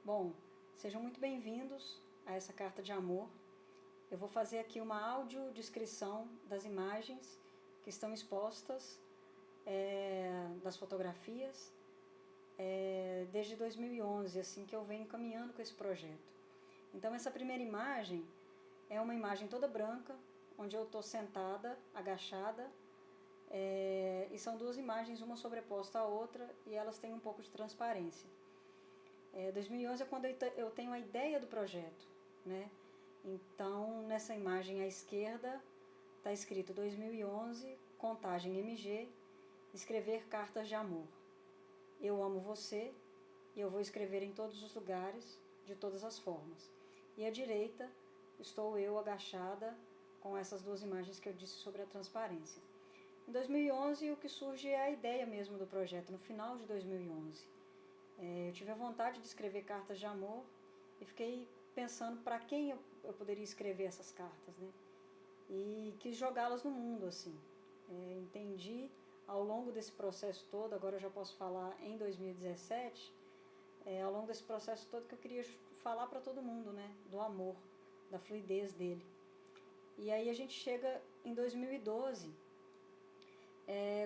Bom, sejam muito bem-vindos a essa carta de amor. Eu vou fazer aqui uma audiodescrição das imagens que estão expostas, das fotografias, desde 2011, assim que eu venho caminhando com esse projeto. Então essa primeira imagem é uma imagem toda branca, onde eu estou sentada, agachada, e são duas imagens, uma sobreposta à outra, e elas têm um pouco de transparência. 2011 é quando eu tenho a ideia do projeto, né? Então, nessa imagem à esquerda, está escrito 2011, contagem MG, escrever cartas de amor. Eu amo você e eu vou escrever em todos os lugares, de todas as formas. E à direita, estou eu agachada com essas duas imagens que eu disse sobre a transparência. Em 2011, o que surge é a ideia mesmo do projeto, no final de 2011. Eu tive a vontade de escrever cartas de amor e fiquei pensando para quem eu poderia escrever essas cartas, né? E quis jogá-las no mundo, assim. Entendi ao longo desse processo todo, agora eu já posso falar em 2017, ao longo desse processo todo que eu queria falar para todo mundo, né? Do amor, da fluidez dele. E aí a gente chega em 2012,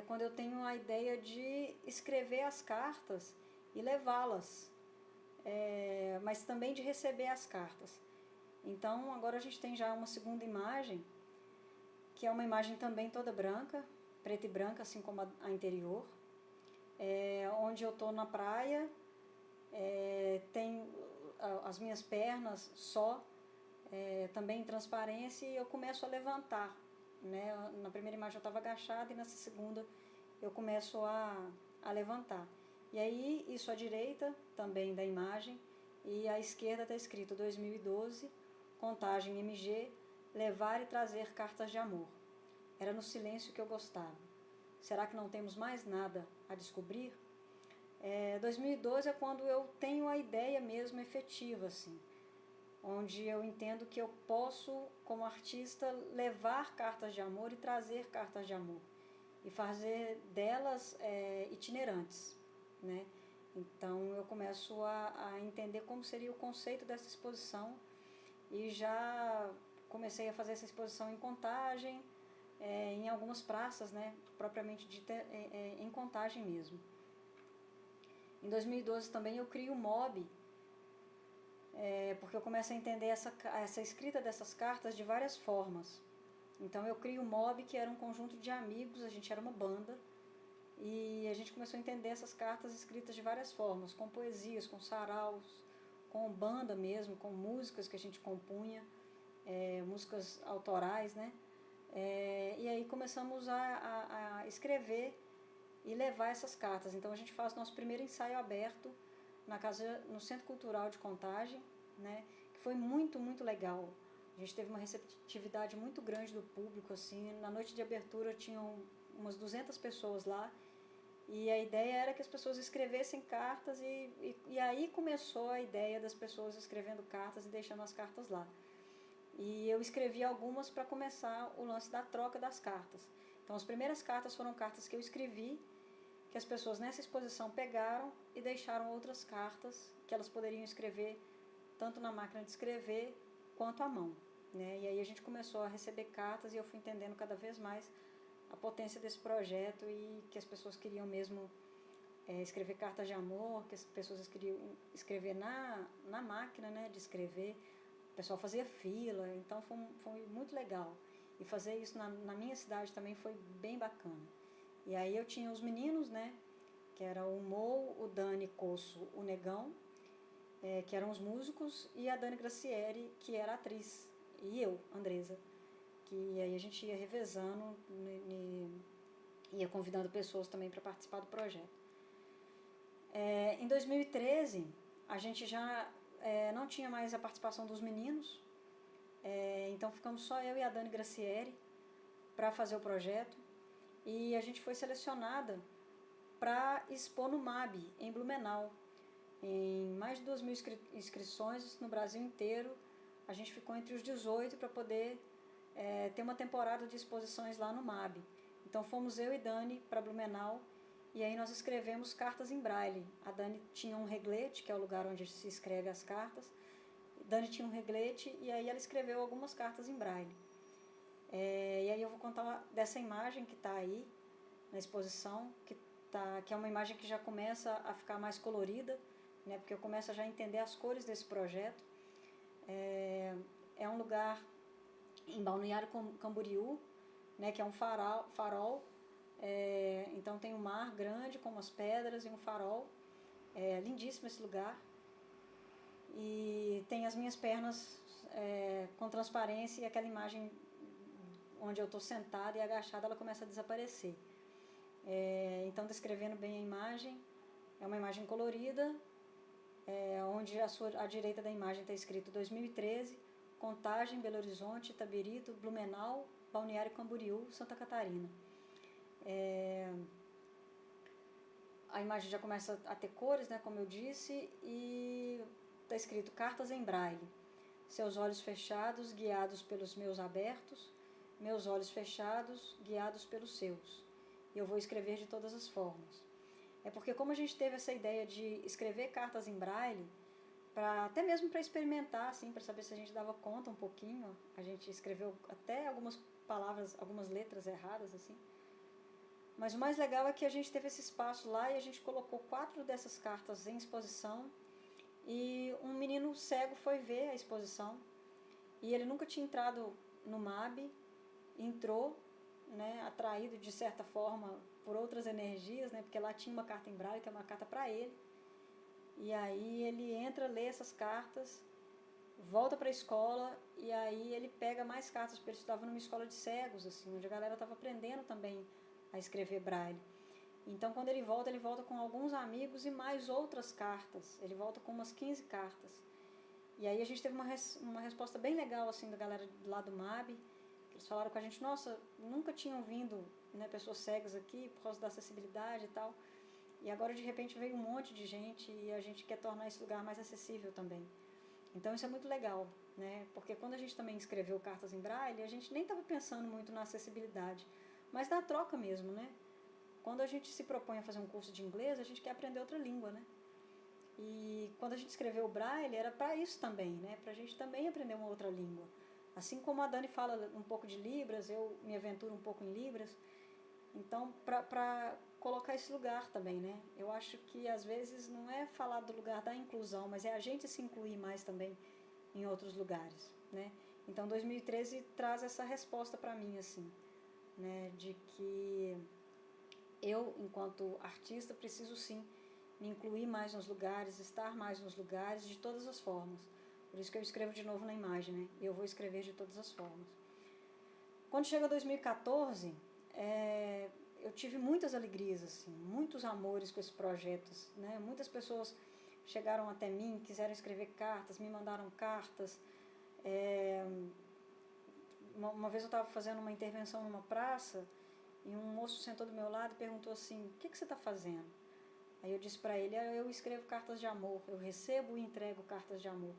quando eu tenho a ideia de escrever as cartas e levá-las, mas também de receber as cartas. Então agora a gente tem já uma segunda imagem, que é uma imagem também toda branca, preta e branca, assim como a anterior, onde eu estou na praia, tem as minhas pernas só, também em transparência, e eu começo a levantar, né? Na primeira imagem eu estava agachada e nessa segunda eu começo a levantar. E aí, isso à direita também da imagem, e à esquerda está escrito 2012, contagem MG, levar e trazer cartas de amor. Era no silêncio que eu gostava. Será que não temos mais nada a descobrir? 2012 é quando eu tenho a ideia mesmo efetiva, assim, onde eu entendo que eu posso, como artista, levar cartas de amor e trazer cartas de amor, e fazer delas itinerantes, né? Então eu começo a entender como seria o conceito dessa exposição e já comecei a fazer essa exposição em Contagem, em algumas praças, né, propriamente dita, em Contagem mesmo. Em 2012 também eu crio o MOB, porque eu começo a entender essa escrita dessas cartas de várias formas. Então eu crio o MOB, que era um conjunto de amigos, a gente era uma banda, e a gente começou a entender essas cartas escritas de várias formas, com poesias, com saraus, com banda mesmo, com músicas que a gente compunha, músicas autorais, né? E aí começamos a escrever e levar essas cartas. Então a gente faz nosso primeiro ensaio aberto no Centro Cultural de Contagem, né? Que foi muito, muito legal. A gente teve uma receptividade muito grande do público, assim. Na noite de abertura tinham umas 200 pessoas lá, e a ideia era que as pessoas escrevessem cartas, e aí começou a ideia das pessoas escrevendo cartas e deixando as cartas lá. E eu escrevi algumas para começar o lance da troca das cartas. Então as primeiras cartas foram cartas que eu escrevi, que as pessoas nessa exposição pegaram e deixaram outras cartas que elas poderiam escrever tanto na máquina de escrever quanto à mão, né? E aí a gente começou a receber cartas e eu fui entendendo cada vez mais a potência desse projeto, e que as pessoas queriam mesmo escrever cartas de amor, que as pessoas queriam escrever na máquina, né, de escrever. O pessoal fazia fila, então foi muito legal. E fazer isso na minha cidade também foi bem bacana. E aí eu tinha os meninos, né, que eram o Mo, o Dani Cosso, o Negão, que eram os músicos, e a Dani Gracieri, que era a atriz, e eu, Andresa, que aí a gente ia revezando, ia convidando pessoas também para participar do projeto. Em 2013, a gente já não tinha mais a participação dos meninos, então ficamos só eu e a Dani Gracieri para fazer o projeto, e a gente foi selecionada para expor no MAB, em Blumenau. Em mais de 2.000 inscrições no Brasil inteiro, a gente ficou entre os 18 para poder ter uma temporada de exposições lá no MAB. Então fomos eu e Dani para Blumenau, e aí nós escrevemos cartas em braille. A Dani tinha um reglete, que é o lugar onde se escreve as cartas. Dani tinha um reglete e aí ela escreveu algumas cartas em braille. E aí eu vou contar dessa imagem que está aí na exposição, que é uma imagem que já começa a ficar mais colorida, né, porque eu começo a já entender as cores desse projeto. É um lugar em Balneário Camboriú, né, que é um farol. Então tem um mar grande com umas pedras e um farol. É lindíssimo esse lugar. E tem as minhas pernas com transparência, e aquela imagem onde eu estou sentada e agachada, ela começa a desaparecer. Então, descrevendo bem a imagem, é uma imagem colorida, onde à direita da imagem está escrito 2013, Contagem, Belo Horizonte, Itabirito, Blumenau, Balneário Camboriú, Santa Catarina. A imagem já começa a ter cores, né, como eu disse, e está escrito cartas em braille. Seus olhos fechados, guiados pelos meus abertos, meus olhos fechados, guiados pelos seus. E eu vou escrever de todas as formas. É porque como a gente teve essa ideia de escrever cartas em braille, até mesmo para experimentar, assim, para saber se a gente dava conta um pouquinho, a gente escreveu até algumas palavras, algumas letras erradas, assim. Mas o mais legal é que a gente teve esse espaço lá e a gente colocou 4 dessas cartas em exposição, e um menino cego foi ver a exposição e ele nunca tinha entrado no MAB, entrou, né, atraído de certa forma por outras energias, né, porque lá tinha uma carta em braille, que é uma carta para ele, e aí ele entra, lê essas cartas, volta para a escola, e aí ele pega mais cartas, porque ele estudava numa escola de cegos, assim, onde a galera estava aprendendo também a escrever braille. Então, quando ele volta com alguns amigos e mais outras cartas. Ele volta com umas 15 cartas. E aí a gente teve uma resposta bem legal, assim, da galera lá do MAB. Eles falaram com a gente, nossa, nunca tinham vindo, né, pessoas cegas aqui por causa da acessibilidade e tal. E agora, de repente, veio um monte de gente e a gente quer tornar esse lugar mais acessível também. Então, isso é muito legal, né? Porque quando a gente também escreveu cartas em braille, a gente nem estava pensando muito na acessibilidade, mas na troca mesmo, né? Quando a gente se propõe a fazer um curso de inglês, a gente quer aprender outra língua, né? E quando a gente escreveu o Braille, era para isso também, né? Para a gente também aprender uma outra língua. Assim como a Dani fala um pouco de Libras, eu me aventuro um pouco em Libras. Então, para colocar esse lugar também, né? Eu acho que às vezes não é falar do lugar da inclusão, mas é a gente se incluir mais também em outros lugares, né? Então, 2013 traz essa resposta para mim, assim, né? De que eu, enquanto artista, preciso sim me incluir mais nos lugares, estar mais nos lugares, de todas as formas. Por isso que eu escrevo de novo na imagem, né? Eu vou escrever de todas as formas. Quando chega 2014, eu tive muitas alegrias, assim, muitos amores com esse projeto, né? Muitas pessoas chegaram até mim, quiseram escrever cartas, me mandaram cartas. Uma vez eu estava fazendo uma intervenção numa praça, e um moço sentou do meu lado e perguntou assim, o que você está fazendo? Aí eu disse para ele, eu escrevo cartas de amor, eu recebo e entrego cartas de amor.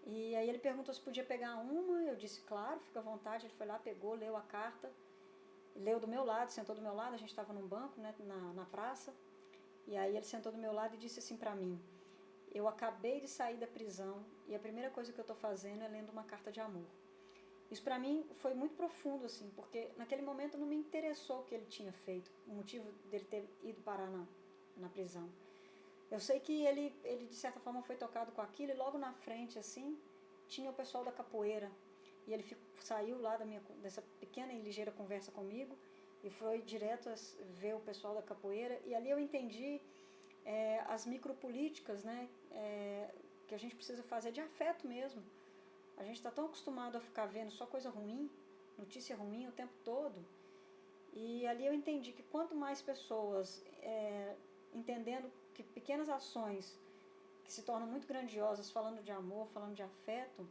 E aí ele perguntou se podia pegar uma, eu disse, claro, fica à vontade. Ele foi lá, pegou, leu a carta, leu do meu lado, sentou do meu lado, a gente estava num banco, né, na praça, e aí ele sentou do meu lado e disse assim para mim, eu acabei de sair da prisão e a primeira coisa que eu estou fazendo é lendo uma carta de amor. Isso para mim foi muito profundo, assim, porque naquele momento não me interessou o que ele tinha feito, o motivo dele ter ido parar na prisão. Eu sei que ele de certa forma foi tocado com aquilo, e logo na frente, assim, tinha o pessoal da capoeira, e ele saiu lá dessa pequena e ligeira conversa comigo, e foi direto a ver o pessoal da capoeira, e ali eu entendi as micropolíticas, né, que a gente precisa fazer de afeto mesmo. A gente está tão acostumado a ficar vendo só coisa ruim, notícia ruim o tempo todo. E ali eu entendi que quanto mais pessoas entendendo que pequenas ações que se tornam muito grandiosas, falando de amor, falando de afeto,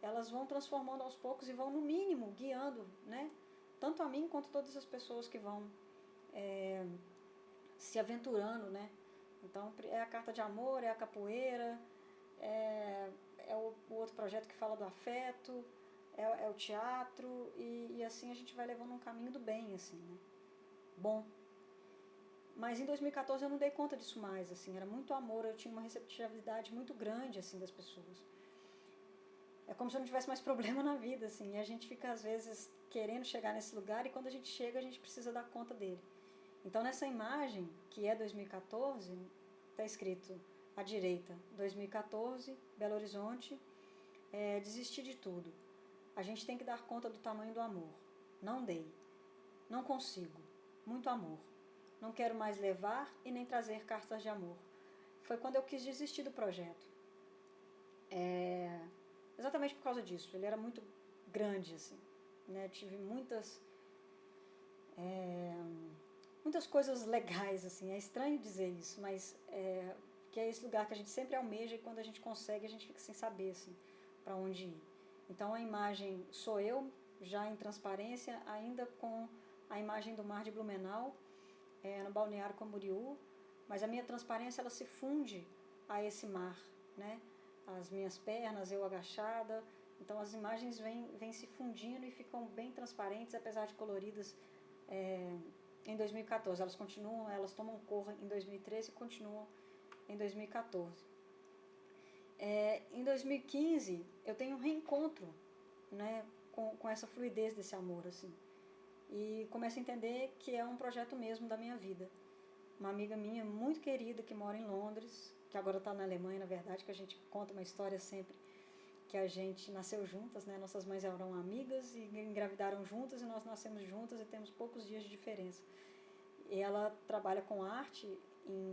elas vão transformando aos poucos e vão, no mínimo, guiando, né? Tanto a mim quanto todas as pessoas que vão se aventurando, né? Então, é a carta de amor, é a capoeira, é o outro projeto que fala do afeto, é o teatro, e assim a gente vai levando um caminho do bem, assim, né? Bom. Mas em 2014 eu não dei conta disso mais, assim, era muito amor, eu tinha uma receptividade muito grande, assim, das pessoas. É como se eu não tivesse mais problema na vida, assim, e a gente fica, às vezes, querendo chegar nesse lugar, e quando a gente chega, a gente precisa dar conta dele. Então, nessa imagem, que é 2014, está escrito à direita, 2014, Belo Horizonte, desistir de tudo. A gente tem que dar conta do tamanho do amor. Não dei. Não consigo. Muito amor. Não quero mais levar e nem trazer cartas de amor. Foi quando eu quis desistir do projeto. Exatamente por causa disso. Ele era muito grande, assim. Né? Tive muitas coisas legais, assim. É estranho dizer isso, mas que é esse lugar que a gente sempre almeja e quando a gente consegue, a gente fica sem saber, assim, para onde ir. Então a imagem sou eu, já em transparência, ainda com a imagem do mar de Blumenau, no Balneário Camboriú, mas a minha transparência ela se funde a esse mar, né? As minhas pernas, eu agachada, então as imagens vêm se fundindo e ficam bem transparentes, apesar de coloridas em 2014. Elas continuam, elas tomam cor em 2013 e continuam em 2014. Em 2015 eu tenho um reencontro, né, com essa fluidez desse amor, assim, e começo a entender que é um projeto mesmo da minha vida. Uma amiga minha muito querida que mora em Londres, que agora está na Alemanha, na verdade, que a gente conta uma história sempre, que a gente nasceu juntas, né? Nossas mães eram amigas e engravidaram juntas e nós nascemos juntas e temos poucos dias de diferença. E ela trabalha com arte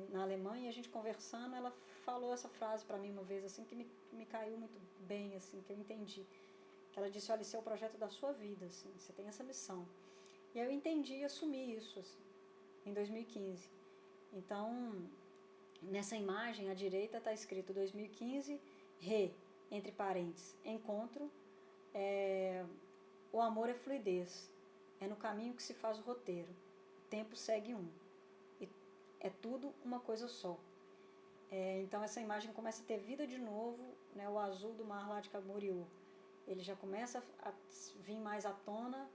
na Alemanha e a gente conversando, ela falou essa frase para mim uma vez, assim, que me caiu muito bem, assim, que eu entendi. Ela disse, olha, esse é o projeto da sua vida, assim, você tem essa missão. E eu entendi e assumi isso, assim, em 2015. Então, nessa imagem, à direita está escrito 2015, entre parênteses, encontro, o amor é fluidez, é no caminho que se faz o roteiro, o tempo segue um, e é tudo uma coisa só. Então essa imagem começa a ter vida de novo, né, o azul do mar lá de Camboriú, ele já começa a vir mais à tona,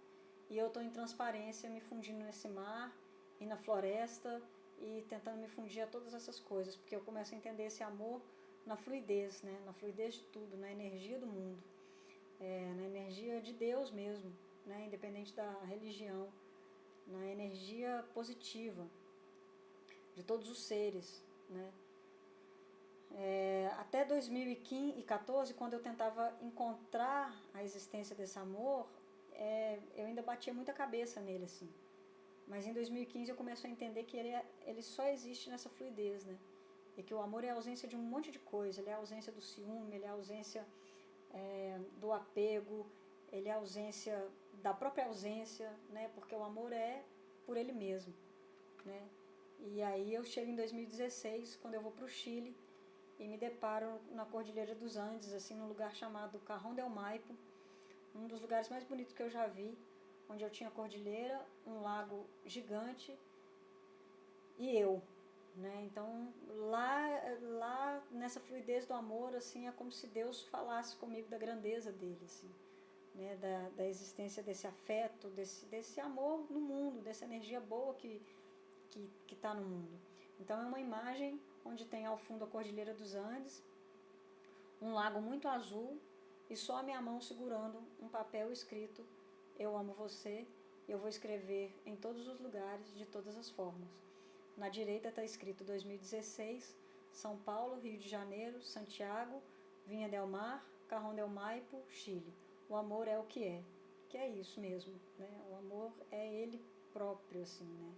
e eu estou em transparência, me fundindo nesse mar, e na floresta, e tentando me fundir a todas essas coisas, porque eu começo a entender esse amor na fluidez, né? Na fluidez de tudo, na energia do mundo, na energia de Deus mesmo, né? Independente da religião, na energia positiva de todos os seres, né? Até 2014, quando eu tentava encontrar a existência desse amor, eu ainda batia muita cabeça nele, assim. Mas em 2015 eu começo a entender que ele só existe nessa fluidez, né? E que o amor é a ausência de um monte de coisa. Ele é a ausência do ciúme, ele é a ausência do apego, ele é a ausência da própria ausência, né? Porque o amor é por ele mesmo, né? E aí eu chego em 2016, quando eu vou para o Chile, e me deparo na Cordilheira dos Andes, assim, num lugar chamado Cajón del Maipo, um dos lugares mais bonitos que eu já vi, onde eu tinha a cordilheira, um lago gigante e eu, né? Então lá nessa fluidez do amor, assim, é como se Deus falasse comigo da grandeza dele, assim, né? Da existência desse afeto, desse amor no mundo, dessa energia boa que está no mundo. Então é uma imagem onde tem ao fundo a Cordilheira dos Andes, um lago muito azul e só a minha mão segurando um papel escrito eu amo você, eu vou escrever em todos os lugares, de todas as formas. Na direita está escrito 2016, São Paulo, Rio de Janeiro, Santiago, Vinha del Mar, Cajón del Maipo, Chile. O amor é o que é isso mesmo, né? O amor é ele próprio, assim, né?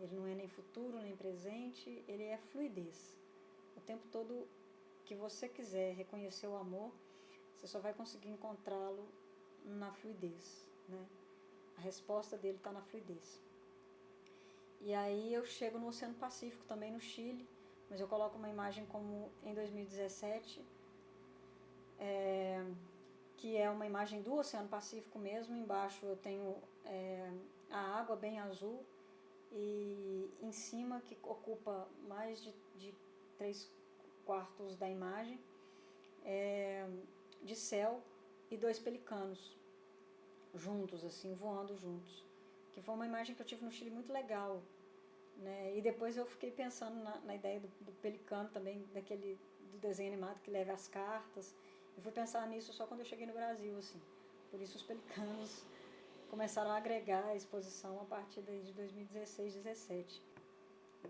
Ele não é nem futuro, nem presente, ele é fluidez. O tempo todo que você quiser reconhecer o amor, você só vai conseguir encontrá-lo na fluidez, né? A resposta dele está na fluidez. E aí eu chego no Oceano Pacífico, também no Chile, mas eu coloco uma imagem como em 2017, que é uma imagem do Oceano Pacífico mesmo. Embaixo eu tenho a água bem azul e em cima, que ocupa mais de 3/4 da imagem, de céu e 2 pelicanos juntos, assim, voando juntos, que foi uma imagem que eu tive no Chile muito legal, né? E depois eu fiquei pensando na ideia do pelicano também, do desenho animado que leva as cartas. Eu fui pensar nisso só quando eu cheguei no Brasil, assim. Por isso os pelicanos começaram a agregar a exposição a partir de 2016, 2017.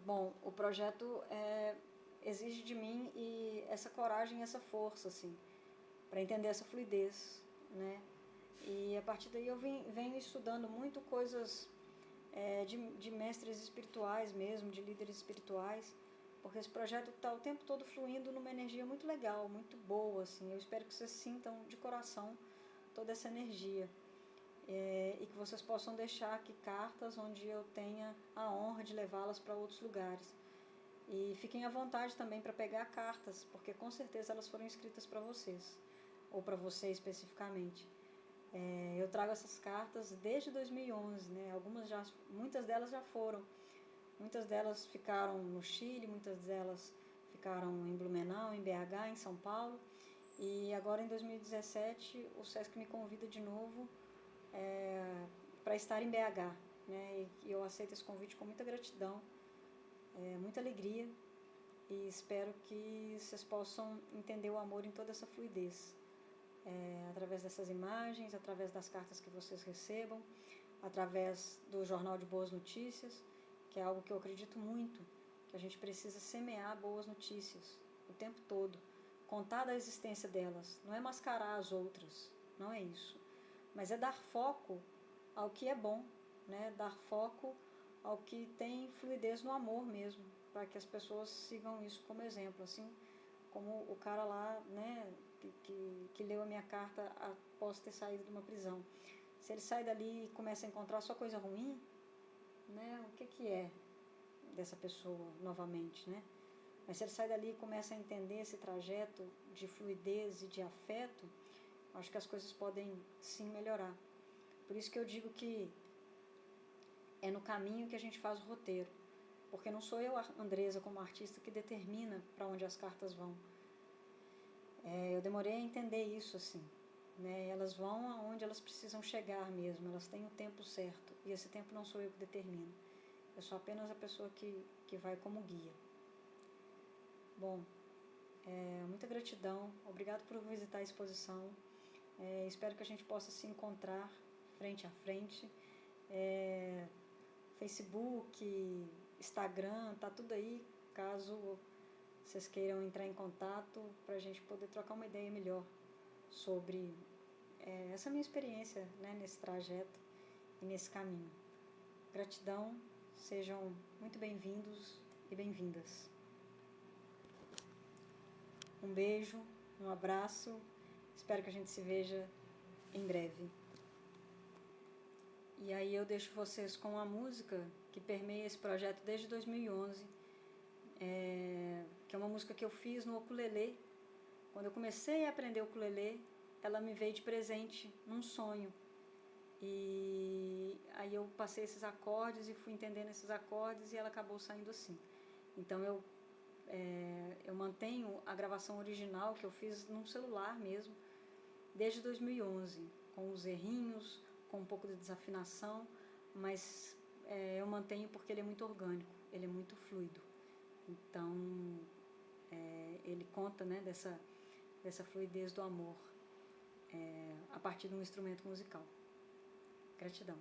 Bom, o projeto exige de mim essa coragem, essa força, assim, para entender essa fluidez, né? E a partir daí eu venho estudando muito coisas de mestres espirituais mesmo, de líderes espirituais, porque esse projeto está o tempo todo fluindo numa energia muito legal, muito boa, assim. Eu espero que vocês sintam de coração toda essa energia. E que vocês possam deixar aqui cartas onde eu tenha a honra de levá-las para outros lugares. E fiquem à vontade também para pegar cartas, porque com certeza elas foram escritas para vocês, ou para você especificamente. Eu trago essas cartas desde 2011, né? Muitas delas já foram. Muitas delas ficaram no Chile, muitas delas ficaram em Blumenau, em BH, em São Paulo. E agora em 2017 o Sesc me convida de novo para estar em BH, né? E eu aceito esse convite com muita gratidão, muita alegria, e espero que vocês possam entender o amor em toda essa fluidez, através dessas imagens, através das cartas que vocês recebam, através do Jornal de Boas Notícias, que é algo que eu acredito muito, que a gente precisa semear boas notícias o tempo todo, contar da existência delas, não é mascarar as outras, não é isso, mas é dar foco ao que é bom, né? Dar foco ao que tem fluidez no amor mesmo, para que as pessoas sigam isso como exemplo, assim como o cara lá, né, que leu a minha carta após ter saído de uma prisão. Se ele sai dali e começa a encontrar só coisa ruim, né, o que é dessa pessoa novamente, né? Mas se ele sai dali e começa a entender esse trajeto de fluidez e de afeto, acho que as coisas podem sim melhorar. Por isso que eu digo que é no caminho que a gente faz o roteiro, porque não sou eu, Andresa, como artista, que determina para onde as cartas vão. Eu demorei a entender isso, assim, né? Elas vão aonde elas precisam chegar mesmo, elas têm o tempo certo, e esse tempo não sou eu que determino, eu sou apenas a pessoa que vai como guia. Bom, muita gratidão, obrigado por visitar a exposição, espero que a gente possa se encontrar frente a frente, Facebook, Instagram, tá tudo aí, caso vocês queiram entrar em contato para a gente poder trocar uma ideia melhor sobre essa minha experiência, né, nesse trajeto e nesse caminho. Gratidão, sejam muito bem-vindos e bem-vindas. Um beijo, um abraço, espero que a gente se veja em breve. E aí eu deixo vocês com uma música que permeia esse projeto desde 2011, que é uma música que eu fiz no ukulele. Quando eu comecei a aprender o ukulele, ela me veio de presente num sonho. E aí eu passei esses acordes e fui entendendo esses acordes e ela acabou saindo assim. Então eu mantenho a gravação original que eu fiz num celular mesmo, desde 2011, com os errinhos, com um pouco de desafinação, mas eu mantenho porque ele é muito orgânico, ele é muito fluido. Então ele conta, né, dessa fluidez do amor a partir de um instrumento musical. Gratidão.